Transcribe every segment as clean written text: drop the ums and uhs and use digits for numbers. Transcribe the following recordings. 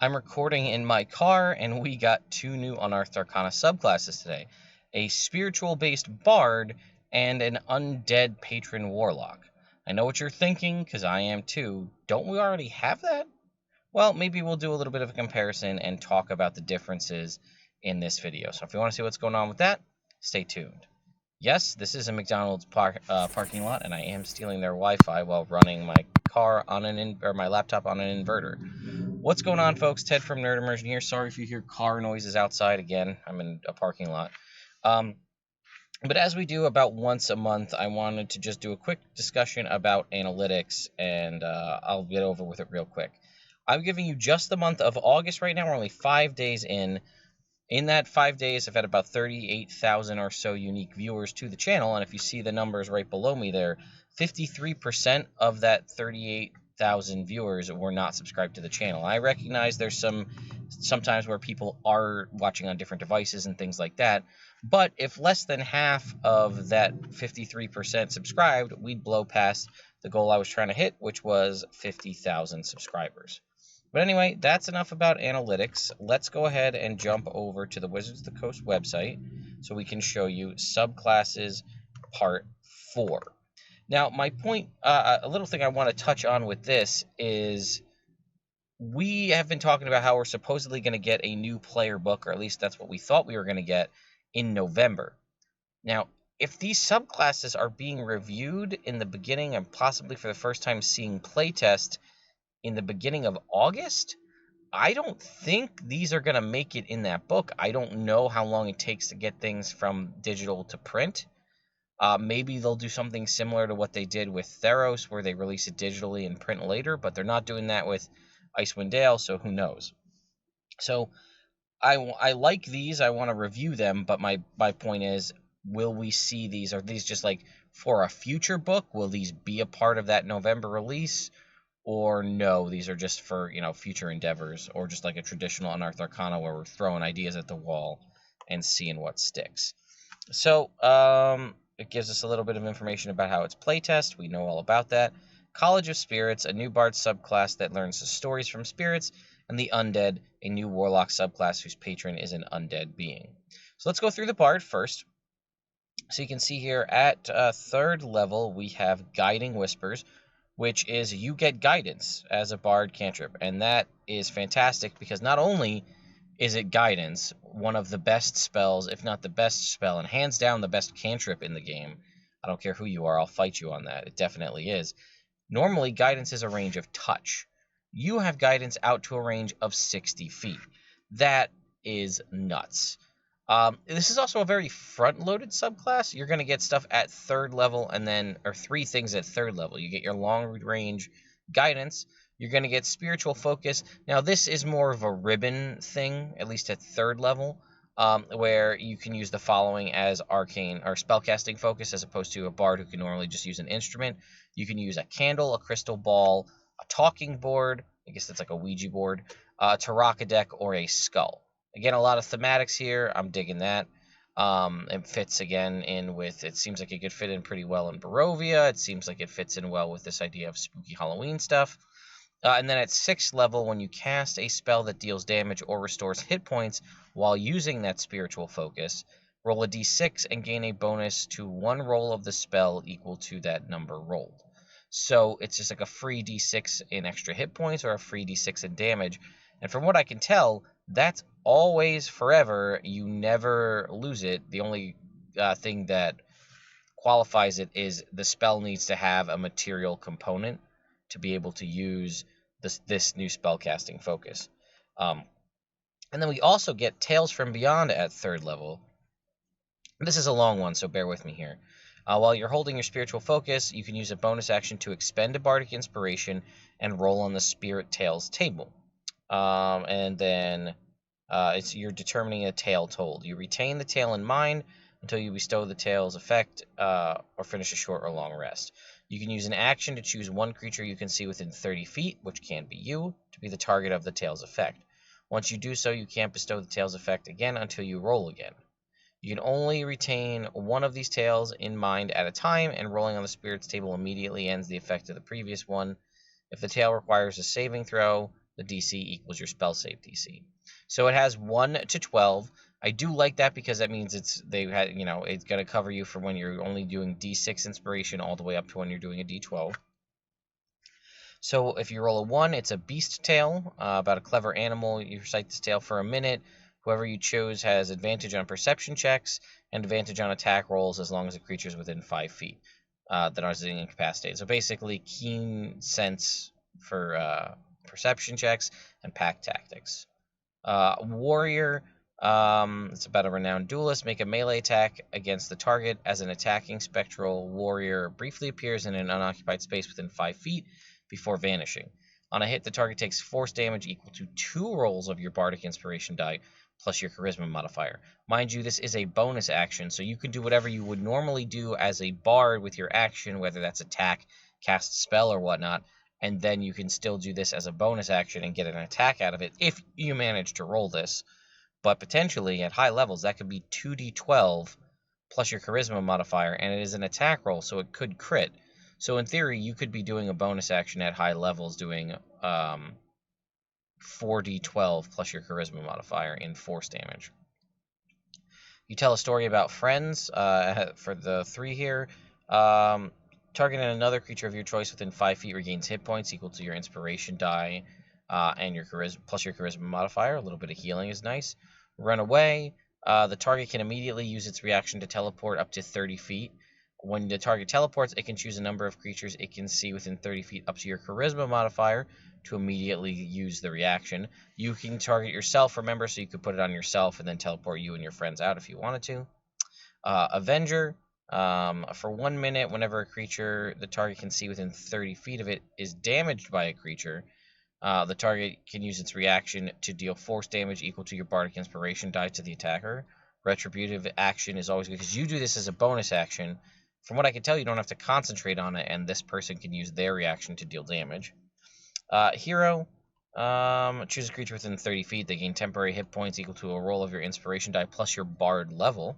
I'm recording in my car, and we got two new Unearthed Arcana subclasses today. A spiritual-based bard and an undead patron warlock. I know what you're thinking, because I am too. Don't we already have that? Well, maybe we'll do a little bit of a comparison and talk about the differences in this video. So if you want to see what's going on with that, stay tuned. Yes, this is a McDonald's parking lot, and I am stealing their Wi-Fi while running my car on my laptop on an inverter. What's going on, folks? Ted from Nerd Immersion here. Sorry if you hear car noises outside. Again, I'm in a parking lot. But as we do about once a month, I wanted to just do a quick discussion about analytics, and I'll get over with it real quick. I'm giving you just the month of August right now. We're only 5 days in. In that 5 days, I've had about 38,000 or so unique viewers to the channel, and if you see the numbers right below me there, 53% of that 38,000 viewers were not subscribed to the channel. I recognize there's sometimes where people are watching on different devices and things like that, but if less than half of that 53% subscribed, we'd blow past the goal I was trying to hit, which was 50,000 subscribers. But anyway, that's enough about analytics. Let's go ahead and jump over to the Wizards of the Coast website so we can show you Subclasses Part 4. Now, my point, a little thing I want to touch on with this is we have been talking about how we're supposedly going to get a new player book, or at least that's what we thought we were going to get in November. Now, if these subclasses are being reviewed in the beginning and possibly for the first time seeing playtest in the beginning of August, I don't think these are going to make it in that book. I don't know how long it takes to get things from digital to print. Maybe they'll do something similar to what they did with Theros, where they release it digitally and print later, but they're not doing that with Icewind Dale, so who knows. So I like these. I want to review them, but my point is, will we see these? Are these just like for a future book? Will these be a part of that November release? Or no, these are just for, future endeavors, or just like a traditional Unearthed Arcana where we're throwing ideas at the wall and seeing what sticks. So, it gives us a little bit of information about how it's playtest. We know all about that. College of Spirits, a new bard subclass that learns the stories from spirits, and the Undead, a new warlock subclass whose patron is an undead being. So let's go through the bard first. So you can see here at 3rd level, we have Guiding Whispers, which is you get guidance as a bard cantrip, and that is fantastic because not only is it guidance, one of the best spells, if not the best spell, and hands down the best cantrip in the game. I don't care who you are, I'll fight you on that. It definitely is. Normally, guidance is a range of touch. You have guidance out to a range of 60 feet. That is nuts. This is also a very front-loaded subclass. You're going to get stuff at 3rd level, or 3 things at 3rd level. You get your long-range guidance. You're going to get spiritual focus. Now, this is more of a ribbon thing, at least at 3rd level, where you can use the following as arcane or spellcasting focus, as opposed to a bard who can normally just use an instrument. You can use a candle, a crystal ball, a talking board. I guess that's like a Ouija board, a Taraka deck, or a skull. Again, a lot of thematics here. I'm digging that. It fits again in with, it seems like it could fit in pretty well in Barovia. It seems like it fits in well with this idea of spooky Halloween stuff. And then at 6th level, when you cast a spell that deals damage or restores hit points while using that spiritual focus, roll a d6 and gain a bonus to 1 roll of the spell equal to that number rolled. So it's just like a free d6 in extra hit points or a free d6 in damage. And from what I can tell, that's always forever. You never lose it. The only thing that qualifies it is the spell needs to have a material component to be able to use this new spellcasting focus. And then we also get Tales from Beyond at 3rd level. This is a long one, so bear with me here. While you're holding your spiritual focus, you can use a bonus action to expend a bardic inspiration and roll on the Spirit Tales table. And then you're determining a tale told. You retain the tale in mind until you bestow the tale's effect or finish a short or long rest. You can use an action to choose one creature you can see within 30 feet, which can be you, to be the target of the tale's effect. Once you do so, you can't bestow the tale's effect again until you roll again. You can only retain one of these tales in mind at a time, and rolling on the Spirit's table immediately ends the effect of the previous one. If the tale requires a saving throw, the DC equals your spell save DC. So it has 1 to 12. I do like that because that means it's going to cover you from when you're only doing D6 inspiration all the way up to when you're doing a D12. So if you roll a 1, it's a beast tale about a clever animal. You recite this tale for a minute. Whoever you chose has advantage on perception checks and advantage on attack rolls as long as the creature is within 5 feet that are incapacitated. So basically, keen sense for perception checks and pack tactics. Warrior, it's about a renowned duelist. Make a melee attack against the target as an attacking spectral warrior briefly appears in an unoccupied space within 5 feet before vanishing. On a hit, the target takes force damage equal to 2 rolls of your bardic inspiration die plus your charisma modifier. Mind you, this is a bonus action, so you can do whatever you would normally do as a bard with your action, whether that's attack, cast spell, or whatnot, and then you can still do this as a bonus action and get an attack out of it if you manage to roll this. But potentially, at high levels, that could be 2d12 plus your charisma modifier, and it is an attack roll, so it could crit. So in theory, you could be doing a bonus action at high levels, doing 4d12 plus your charisma modifier in force damage. You tell a story about friends for the 3 here. Targeting another creature of your choice within 5 feet regains hit points equal to your inspiration die and your charisma plus your charisma modifier. A little bit of healing is nice. Run away. The target can immediately use its reaction to teleport up to 30 feet. When the target teleports, it can choose a number of creatures it can see within 30 feet up to your charisma modifier to immediately use the reaction. You can target yourself, remember, so you could put it on yourself and then teleport you and your friends out if you wanted to. Avenger. For 1 minute, whenever a creature the target can see within 30 feet of it is damaged by a creature, the target can use its reaction to deal force damage equal to your bardic inspiration die to the attacker. Retributive action is always good because you do this as a bonus action. From what I can tell, you don't have to concentrate on it, and this person can use their reaction to deal damage. Hero. Choose a creature within 30 feet. They gain temporary hit points equal to a roll of your inspiration die plus your bard level.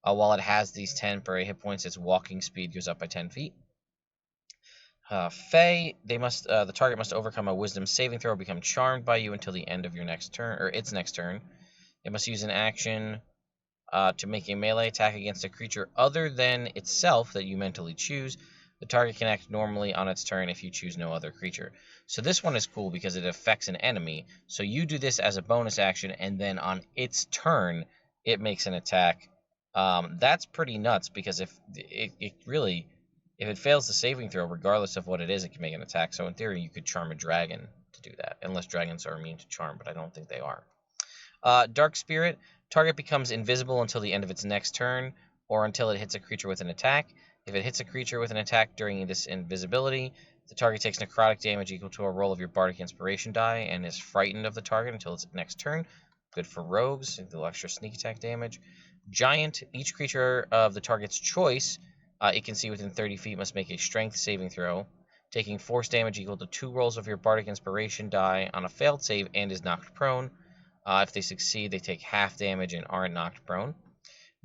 While it has these temporary hit points, its walking speed goes up by 10 feet. Fae, the target must overcome a wisdom saving throw or become charmed by you until the end of your next turn, or its next turn. It must use an action to make a melee attack against a creature other than itself that you mentally choose. The target can act normally on its turn if you choose no other creature. So this one is cool because it affects an enemy. So you do this as a bonus action, and then on its turn, it makes an attack. That's pretty nuts because if it fails the saving throw, regardless of what it is, it can make an attack. So in theory, you could charm a dragon to do that, unless dragons are immune to charm, but I don't think they are. Dark Spirit. Target becomes invisible until the end of its next turn, or until it hits a creature with an attack. If it hits a creature with an attack during this invisibility, the target takes necrotic damage equal to a roll of your bardic inspiration die and is frightened of the target until its next turn. Good for rogues, a little extra sneak attack damage. Giant. Each creature of the target's choice it can see within 30 feet must make a strength saving throw, taking force damage equal to 2 rolls of your bardic inspiration die on a failed save and is knocked prone. If they succeed, they take half damage and aren't knocked prone.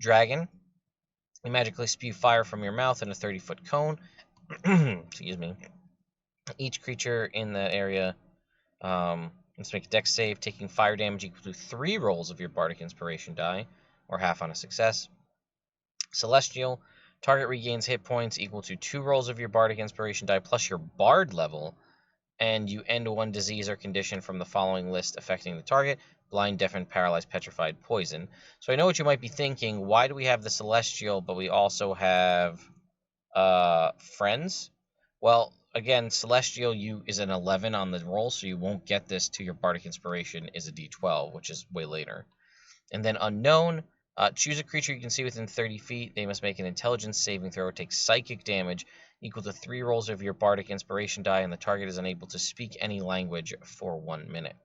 Dragon. You magically spew fire from your mouth in a 30-foot cone. Excuse me. Each creature in the area must make a dex save, taking fire damage equal to 3 rolls of your bardic inspiration die, or half on a success. Celestial. Target regains hit points equal to 2 rolls of your bardic inspiration die plus your bard level, and you end one disease or condition from the following list affecting the target: blind, deafened, paralyzed, petrified, poison. So I know what you might be thinking. Why do we have the Celestial, but we also have Friends? Well, again, Celestial is an 11 on the roll, so you won't get this to your bardic inspiration is a d12, which is way later. And then Unknown. Choose a creature you can see within 30 feet. They must make an intelligence saving throw or take psychic damage equal to 3 rolls of your bardic inspiration die, and the target is unable to speak any language for 1 minute.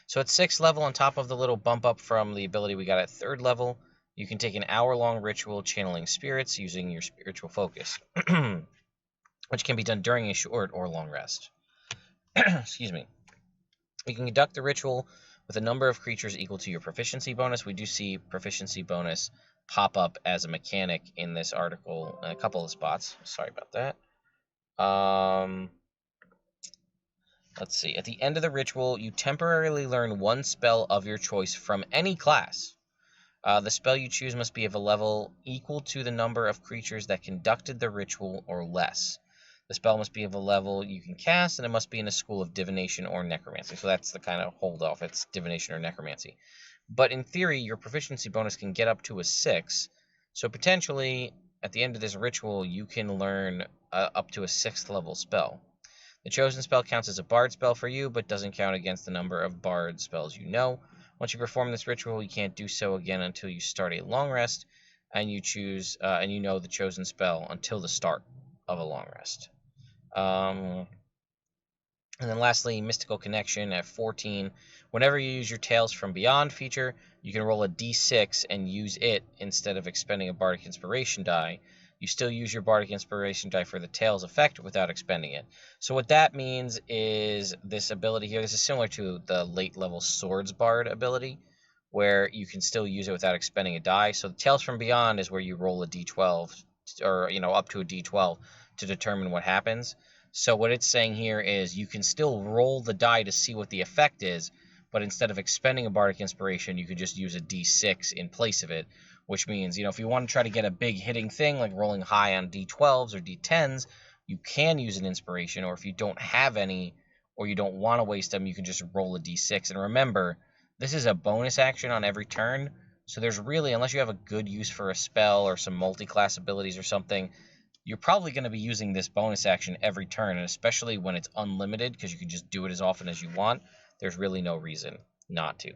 So at 6th level, on top of the little bump up from the ability we got at 3rd level, you can take an hour-long ritual channeling spirits using your spiritual focus, which can be done during a short or long rest. Excuse me. You can conduct the ritual with a number of creatures equal to your proficiency bonus. We do see proficiency bonus pop up as a mechanic in this article in a couple of spots. Sorry about that. Let's see. At the end of the ritual, you temporarily learn one spell of your choice from any class. The spell you choose must be of a level equal to the number of creatures that conducted the ritual or less. The spell must be of a level you can cast, and it must be in a school of divination or necromancy. So that's the kind of hold off. It's divination or necromancy. But in theory, your proficiency bonus can get up to a 6. So potentially, at the end of this ritual, you can learn up to a 6th level spell. The chosen spell counts as a bard spell for you, but doesn't count against the number of bard spells you know. Once you perform this ritual, you can't do so again until you start a long rest, and you choose and you know the chosen spell until the start of a long rest. And then lastly, Mystical Connection at 14. Whenever you use your Tales from Beyond feature, you can roll a d6 and use it instead of expending a Bardic Inspiration die. You still use your Bardic Inspiration die for the Tales effect without expending it. So what that means is this ability here, this is similar to the late level Swords Bard ability, where you can still use it without expending a die. So the Tales from Beyond is where you roll a d12, or up to a d12 to determine what happens. So what it's saying here is you can still roll the die to see what the effect is, but instead of expending a Bardic Inspiration, you could just use a d6 in place of it, which means, if you want to try to get a big hitting thing, like rolling high on d12s or d10s, you can use an inspiration, or if you don't have any, or you don't want to waste them, you can just roll a d6. And remember, this is a bonus action on every turn, so there's really, unless you have a good use for a spell or some multi-class abilities or something, you're probably going to be using this bonus action every turn, and especially when it's unlimited, because you can just do it as often as you want, there's really no reason not to.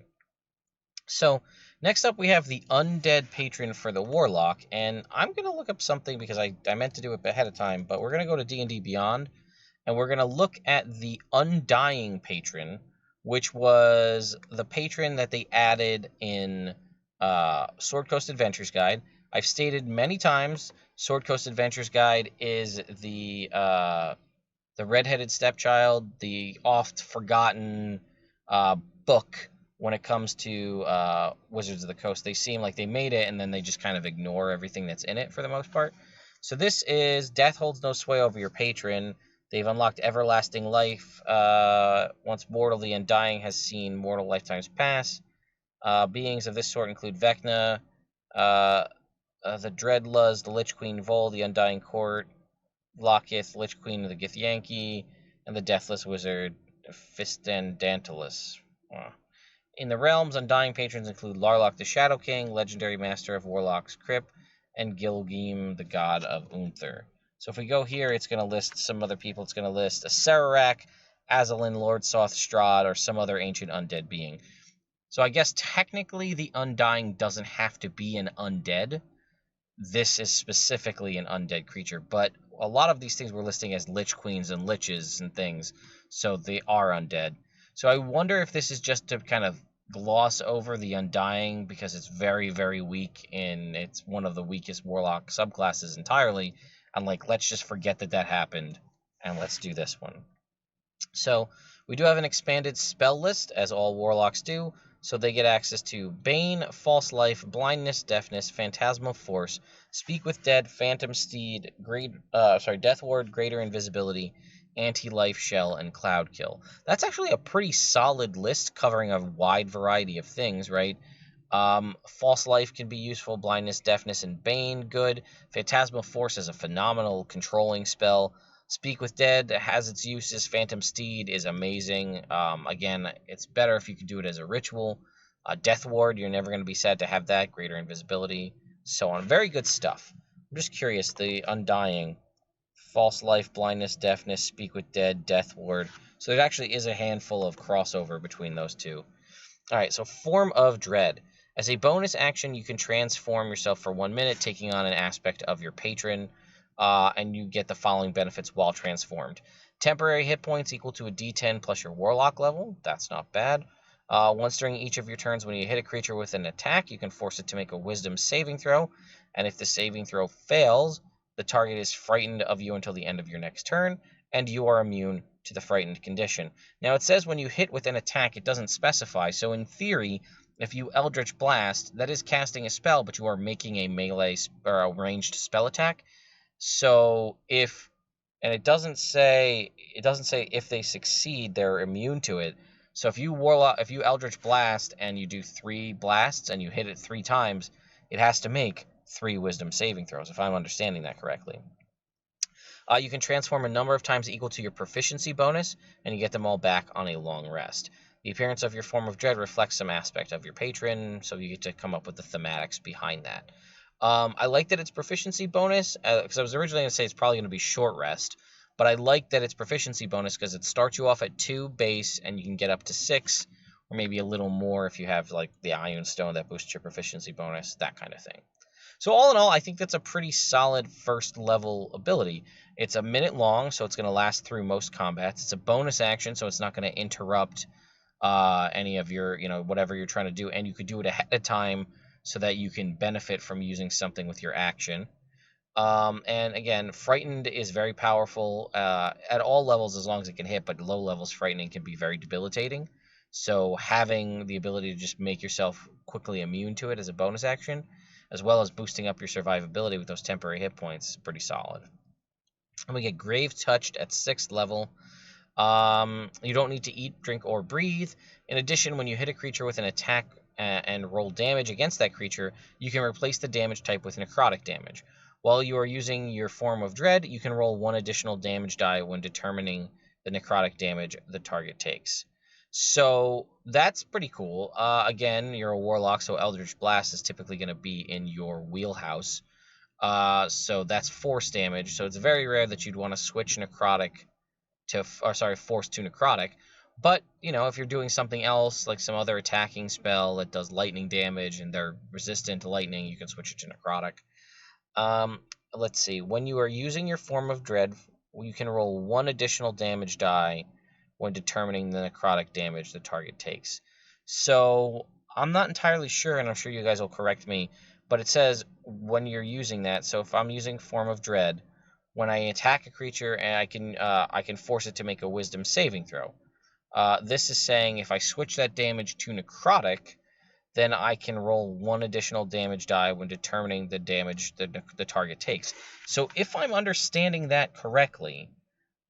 So, next up we have the Undead patron for the Warlock, and I'm going to look up something because I meant to do it ahead of time, but we're going to go to D&D Beyond, and we're going to look at the Undying patron, which was the patron that they added in Sword Coast Adventures Guide. I've stated many times, Sword Coast Adventures Guide is the redheaded stepchild, the oft-forgotten book when it comes to Wizards of the Coast. They seem like they made it, and then they just kind of ignore everything that's in it for the most part. So this is Death holds no sway over your patron. They've unlocked everlasting life. Once mortal, the Undying has seen mortal lifetimes pass. Beings of this sort include Vecna, the Dreadluz, the Lich Queen Vol, the Undying Court, Lockith, Lich Queen of the Githyanki, and the Deathless Wizard, Fistandantilus. In the realms, Undying patrons include Larlock the Shadow King, legendary master of Warlock's Crypt, and Gilgim, the god of Unther. So if we go here, it's going to list some other people. It's going to list a Sararak, Azalin, Lord Soth Strahd, or some other ancient undead being. So I guess technically the Undying doesn't have to be an undead. This is specifically an undead creature, but a lot of these things we're listing as Lich Queens and Liches and things, so they are undead. So I wonder if this is just to kind of gloss over the Undying because it's very, very weak, and it's one of the weakest Warlock subclasses entirely, and let's just forget that happened, and let's do this one. So we do have an expanded spell list, as all Warlocks do. So they get access to Bane, False Life, Blindness, Deafness, Phantasmal Force, Speak with Dead, Phantom Steed, Death Ward, Greater Invisibility, Anti-Life Shell, and Cloud Kill. That's actually a pretty solid list covering a wide variety of things, right? False Life can be useful, Blindness, Deafness, and Bane, good. Phantasmal Force is a phenomenal controlling spell. Speak with Dead has its uses. Phantom Steed is amazing. Again, it's better if you could do it as a ritual. Death Ward, you're never going to be sad to have that. Greater Invisibility, so on. Very good stuff. I'm just curious, the Undying, False Life, Blindness, Deafness, Speak with Dead, Death Ward. So there actually is a handful of crossover between those two. Alright, so Form of Dread. As a bonus action, you can transform yourself for 1 minute, taking on an aspect of your patron. And you get the following benefits while transformed. Temporary hit points equal to a d10 plus your Warlock level. That's not bad. Once during each of your turns, when you hit a creature with an attack, you can force it to make a Wisdom saving throw. And if the saving throw fails, the target is frightened of you until the end of your next turn, and you are immune to the frightened condition. Now, it says when you hit with an attack, it doesn't specify. So in theory, if you Eldritch Blast, that is casting a spell, but you are making a melee or a ranged spell attack. So if and it doesn't say if they succeed they're immune to it. So if you Eldritch Blast and you do 3 blasts and you hit it 3 times, it has to make 3 Wisdom saving throws, if I'm understanding that correctly. You can transform a number of times equal to your proficiency bonus, and you get them all back on a long rest. The appearance of your form of dread reflects some aspect of your patron, so you get to come up with the thematics behind that. I like that it's proficiency bonus, because I was originally going to say it's probably going to be short rest, but I like that it's proficiency bonus because it starts you off at 2 base, and you can get up to 6, or maybe a little more if you have like the Iron Stone that boosts your proficiency bonus, that kind of thing. So all in all, I think that's a pretty solid first level ability. It's a minute long, so it's going to last through most combats. It's a bonus action, so it's not going to interrupt any of your, whatever you're trying to do. And you could do it ahead of time so that you can benefit from using something with your action. And again, Frightened is very powerful at all levels as long as it can hit, but low levels Frightening can be very debilitating. So having the ability to just make yourself quickly immune to it as a bonus action, as well as boosting up your survivability with those temporary hit points, is pretty solid. And we get Grave Touched at 6th level. You don't need to eat, drink, or breathe. In addition, when you hit a creature with an attack and roll damage against that creature, you can replace the damage type with necrotic damage. While you are using your form of dread, you can roll 1 additional damage die when determining the necrotic damage the target takes. So that's pretty cool. Again, you're a Warlock, so Eldritch Blast is typically going to be in your wheelhouse. So that's force damage. So it's very rare that you'd want to switch necrotic to, force to necrotic. But, if you're doing something else, like some other attacking spell that does lightning damage and they're resistant to lightning, you can switch it to necrotic. Let's see. When you are using your form of dread, you can roll 1 additional damage die when determining the necrotic damage the target takes. So I'm not entirely sure, and I'm sure you guys will correct me, but it says when you're using that. So if I'm using Form of Dread, when I attack a creature, and I can force it to make a Wisdom saving throw. This is saying if I switch that damage to necrotic, then I can roll 1 additional damage die when determining the damage the target takes. So if I'm understanding that correctly,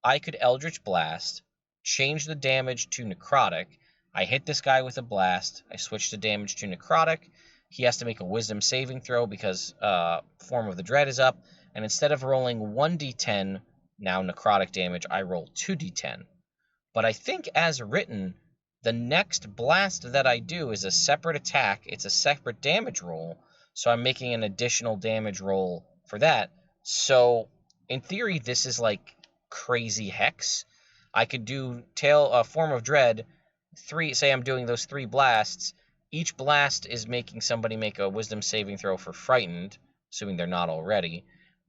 I could Eldritch Blast, change the damage to necrotic. I hit this guy with a blast. I switch the damage to necrotic. He has to make a wisdom saving throw because Form of the Dread is up. And instead of rolling 1d10, now necrotic damage, I roll 2d10. But I think as written, the next blast that I do is a separate attack. It's a separate damage roll. So I'm making an additional damage roll for that. So in theory, this is like crazy hex. I could do Form of Dread, 3, say I'm doing those 3 blasts. Each blast is making somebody make a wisdom saving throw for Frightened, assuming they're not already.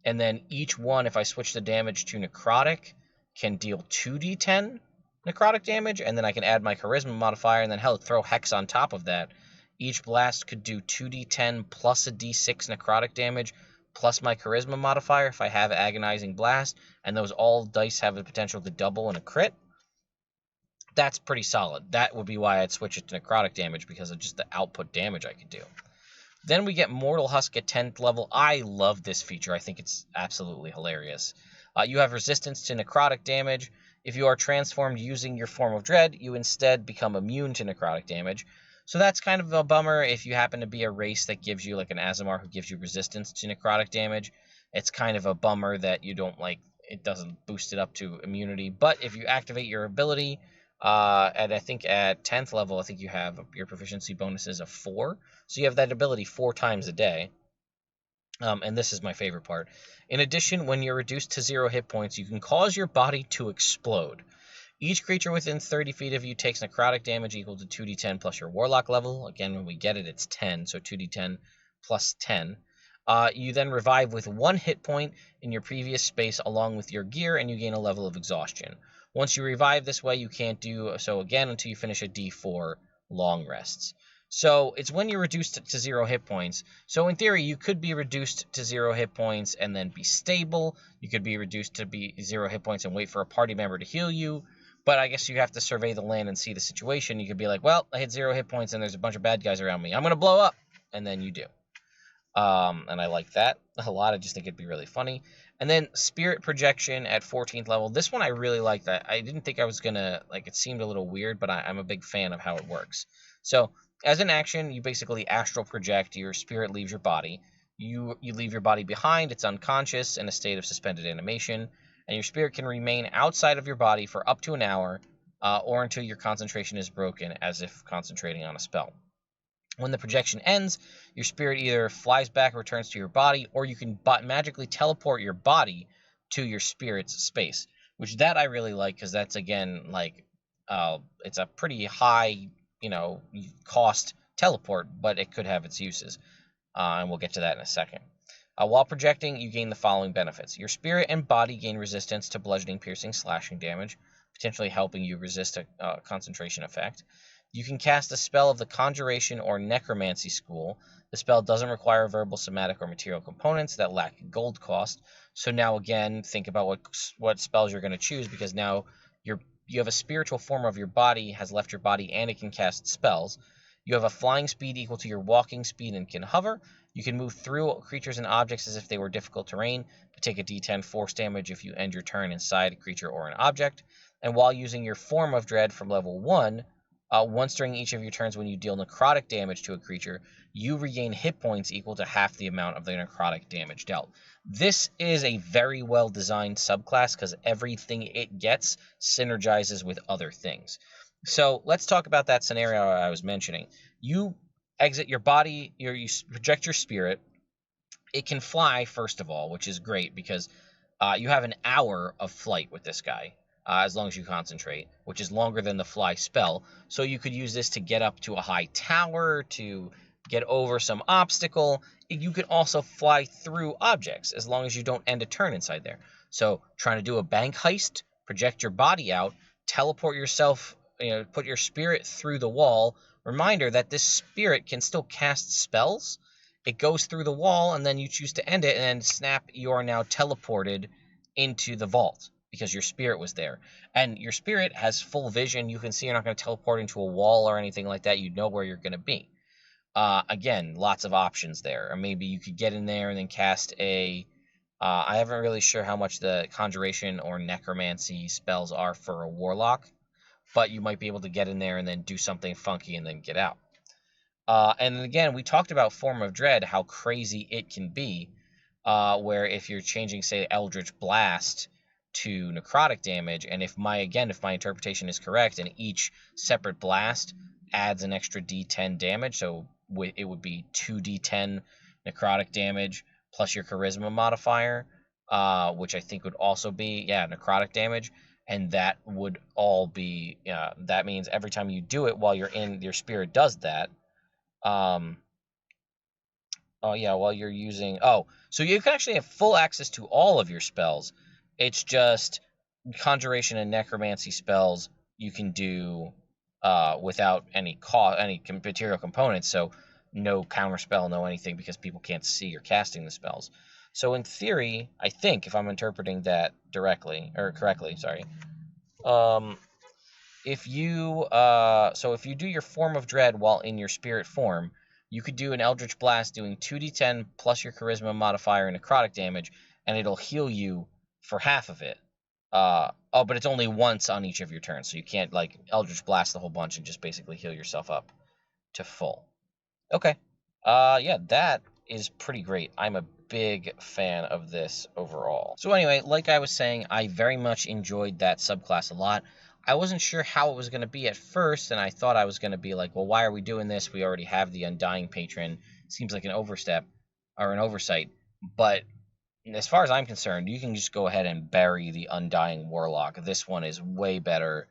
And then each one, if I switch the damage to necrotic, can deal 2d10 necrotic damage, and then I can add my charisma modifier, and then throw hex on top of that. Each blast could do 2d10 plus a d6 necrotic damage, plus my charisma modifier if I have agonizing blast, and those all dice have the potential to double in a crit. That's pretty solid. That would be why I'd switch it to necrotic damage, because of just the output damage I could do. Then we get Mortal Husk at 10th level. I love this feature. I think it's absolutely hilarious. You have resistance to necrotic damage. If you are transformed using your Form of Dread, you instead become immune to necrotic damage. So that's kind of a bummer if you happen to be a race that gives you, like an Aasimar who gives you resistance to necrotic damage. It's kind of a bummer that you don't, it doesn't boost it up to immunity. But if you activate your ability, I think at 10th level, I think you have your proficiency bonuses of 4. So you have that ability 4 times a day. And this is my favorite part. In addition, when you're reduced to 0 hit points, you can cause your body to explode. Each creature within 30 feet of you takes necrotic damage equal to 2d10 plus your Warlock level. Again, when we get it, it's 10, so 2d10 plus 10. You then revive with 1 hit point in your previous space along with your gear, and you gain a level of exhaustion. Once you revive this way, you can't do so again until you finish a d4 long rests. So it's when you're reduced to 0 hit points. So in theory, you could be reduced to 0 hit points and then be stable. You could be reduced to 0 hit points and wait for a party member to heal you. But I guess you have to survey the land and see the situation. You could be like, well, I hit 0 hit points and there's a bunch of bad guys around me. I'm going to blow up. And then you do. And I like that a lot. I just think it'd be really funny. And then Spirit Projection at 14th level. This one I really like. That I didn't think I was gonna like. It seemed a little weird, but I'm a big fan of how it works. So as an action, you basically astral project. Your spirit leaves your body. You leave your body behind. It's unconscious in a state of suspended animation, and your spirit can remain outside of your body for up to an hour, or until your concentration is broken, as if concentrating on a spell. When the projection ends, your spirit either flies back or returns to your body, or you can magically teleport your body to your spirit's space, which that I really like because that's, again, like, it's a pretty high, cost teleport, but it could have its uses, and we'll get to that in a second. While projecting, you gain the following benefits. Your spirit and body gain resistance to bludgeoning, piercing, slashing damage, potentially helping you resist a concentration effect. You can cast a spell of the Conjuration or Necromancy school. The spell doesn't require verbal, somatic, or material components that lack gold cost. So now, again, think about what spells you're going to choose, because now you have a spiritual form of your body has left your body, and it can cast spells. You have a flying speed equal to your walking speed and can hover. You can move through creatures and objects as if they were difficult terrain, but take a d10 force damage if you end your turn inside a creature or an object. And while using your Form of Dread from level 1, once during each of your turns when you deal necrotic damage to a creature, you regain hit points equal to half the amount of the necrotic damage dealt. This is a very well designed subclass because everything it gets synergizes with other things. So let's talk about that scenario I was mentioning. You exit your body, you project your spirit. It can fly, first of all, which is great because you have an hour of flight with this guy. As long as you concentrate, which is longer than the fly spell. So you could use this to get up to a high tower, to get over some obstacle. You could also fly through objects as long as you don't end a turn inside there. So trying to do a bank heist, project your body out, teleport yourself, put your spirit through the wall. Reminder that this spirit can still cast spells. It goes through the wall, and then you choose to end it, and then snap, you are now teleported into the vault, because your spirit was there. And your spirit has full vision. You can see you're not going to teleport into a wall or anything like that. You know where you're going to be. Again, lots of options there. Or maybe you could get in there and then cast a... I haven't really sure how much the Conjuration or Necromancy spells are for a Warlock, but you might be able to get in there and then do something funky and then get out. And again, we talked about Form of Dread, how crazy it can be, where if you're changing, say, Eldritch Blast to necrotic damage, and if my interpretation is correct, and each separate blast adds an extra d10 damage, so it would be 2d10 necrotic damage plus your charisma modifier, which I think would also be necrotic damage, and that would all be that means every time you do it while you're in, your spirit does that. While you're using... so you can actually have full access to all of your spells. It's just Conjuration and Necromancy spells you can do without any material components, so no counterspell, no anything, because people can't see you're casting the spells. So in theory, I think, if I'm interpreting that correctly, if you do your Form of Dread while in your spirit form, you could do an Eldritch Blast doing 2d10 plus your charisma modifier and necrotic damage, and it'll heal you for half of it. But it's only once on each of your turns, so you can't, like, Eldritch Blast the whole bunch and just basically heal yourself up to full. Okay. That is pretty great. I'm a big fan of this overall. So anyway, like I was saying, I very much enjoyed that subclass a lot. I wasn't sure how it was going to be at first, and I thought I was going to be like, well, why are we doing this? We already have the Undying patron. Seems like an overstep or an oversight. But as far as I'm concerned, you can just go ahead and bury the Undying Warlock. This one is way better.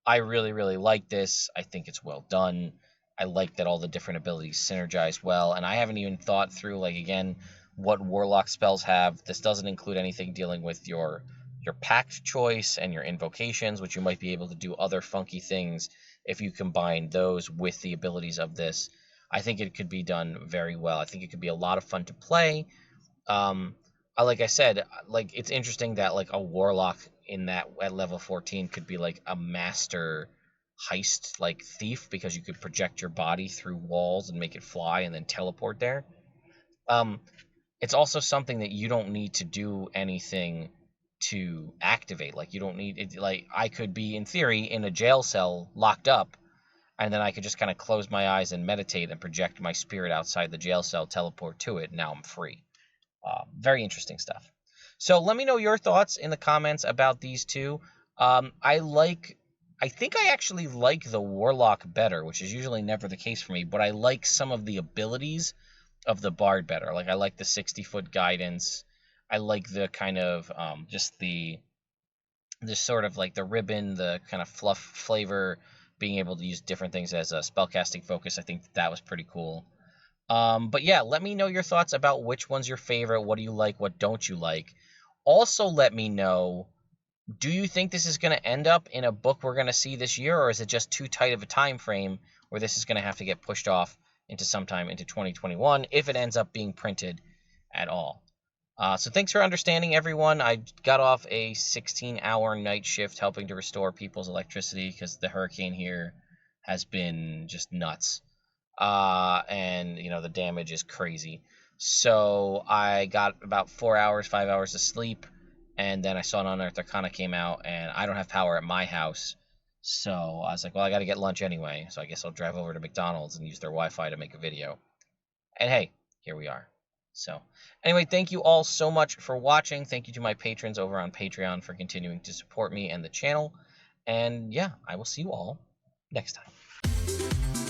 I really, really like this. I think it's well done. I like that all the different abilities synergize well. And I haven't even thought through, like, again, what Warlock spells have. This doesn't include anything dealing with your pact choice and your invocations, which you might be able to do other funky things if you combine those with the abilities of this. I think it could be done very well. I think it could be a lot of fun to play. Like I said, like, it's interesting that, like, a Warlock at level 14 could be like a master heist, like, thief, because you could project your body through walls and make it fly and then teleport there. It's also something that you don't need to do anything to activate. Like, you don't need it. Like, I could be, in theory, in a jail cell locked up, and then I could just kind of close my eyes and meditate and project my spirit outside the jail cell, teleport to it, and now I'm free. Very interesting stuff. So let me know your thoughts in the comments about these two. I think I actually like the Warlock better, which is usually never the case for me, but I like some of the abilities of the Bard better. Like, I like the 60-foot guidance. I like the kind of, just the sort of like the ribbon, the kind of fluff flavor, being able to use different things as a spellcasting focus. I think that was pretty cool. But yeah, let me know your thoughts about which one's your favorite. What do you like? What don't you like? Also, let me know, do you think this is going to end up in a book we're going to see this year, or is it just too tight of a time frame where this is going to have to get pushed off into sometime into 2021 if it ends up being printed at all? So thanks for understanding, everyone. I got off a 16-hour night shift helping to restore people's electricity because the hurricane here has been just nuts. And, you know, the damage is crazy. So I got about 4 hours, 5 hours of sleep, and then I saw an Unearthed Arcana came out, and I don't have power at my house. So I was like, well, I got to get lunch anyway, so I guess I'll drive over to McDonald's and use their Wi-Fi to make a video. And hey, here we are. So anyway, thank you all so much for watching. Thank you to my patrons over on Patreon for continuing to support me and the channel. And yeah, I will see you all next time.